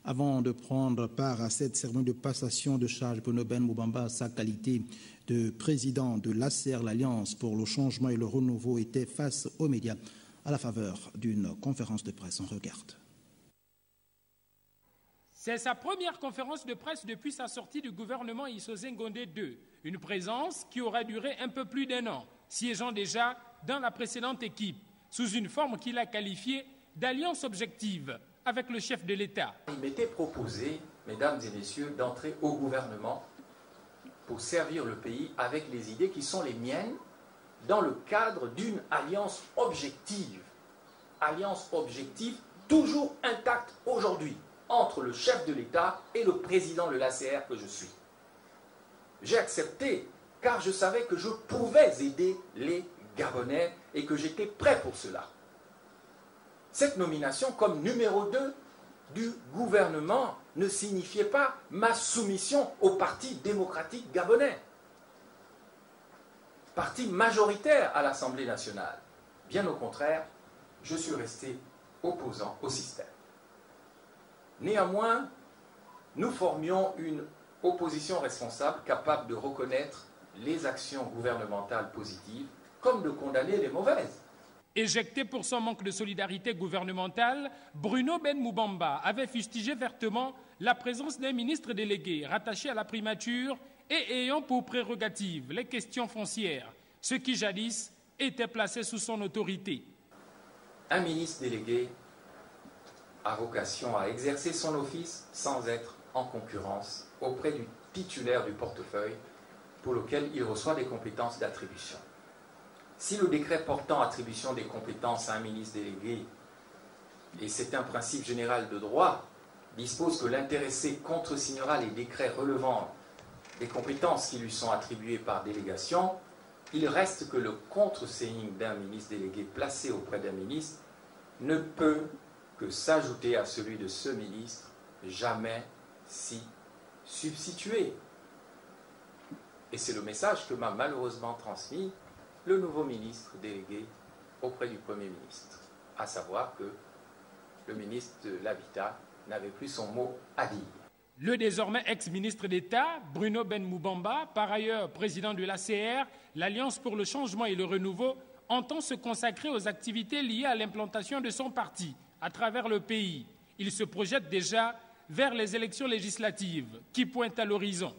Avant de prendre part à cette cérémonie de passation de charge, Bruno Ben Moubamba, sa qualité de président de l'ACR, l'Alliance pour le changement et le renouveau, était face aux médias à la faveur d'une conférence de presse. On regarde. C'est sa première conférence de presse depuis sa sortie du gouvernement Issoze Ngondé II, une présence qui aura duré un peu plus d'1 an, siégeant déjà dans la précédente équipe, sous une forme qu'il a qualifiée d'alliance objective avec le chef de l'État. Il m'était proposé, mesdames et messieurs, d'entrer au gouvernement pour servir le pays avec les idées qui sont les miennes dans le cadre d'une alliance objective. Alliance objective toujours intacte aujourd'hui entre le chef de l'État et le président de l'ACR que je suis. J'ai accepté car je savais que je pouvais aider les Gabonais et que j'étais prêt pour cela. Cette nomination comme numéro 2 du gouvernement ne signifiait pas ma soumission au Parti démocratique gabonais, parti majoritaire à l'Assemblée nationale. Bien au contraire, je suis resté opposant au système. Néanmoins, nous formions une opposition responsable capable de reconnaître les actions gouvernementales positives comme de condamner les mauvaises. Éjecté pour son manque de solidarité gouvernementale, Bruno Ben Moubamba avait fustigé vertement la présence d'un ministre délégué rattaché à la primature et ayant pour prérogative les questions foncières, ce qui jadis était placé sous son autorité. Un ministre délégué a vocation à exercer son office sans être en concurrence auprès du titulaire du portefeuille pour lequel il reçoit des compétences d'attribution. Si le décret portant attribution des compétences à un ministre délégué, et c'est un principe général de droit, dispose que l'intéressé contresignera les décrets relevant des compétences qui lui sont attribuées par délégation, il reste que le contresigning d'un ministre délégué placé auprès d'un ministre ne peut que s'ajouter à celui de ce ministre, jamais s'y substituer. Et c'est le message que m'a malheureusement transmis le nouveau ministre délégué auprès du Premier ministre, à savoir que le ministre de l'Habitat n'avait plus son mot à dire. Le désormais ex-ministre d'État, Bruno Ben Moubamba, par ailleurs président de l'ACR, l'Alliance pour le changement et le renouveau, entend se consacrer aux activités liées à l'implantation de son parti à travers le pays. Il se projette déjà vers les élections législatives qui pointent à l'horizon.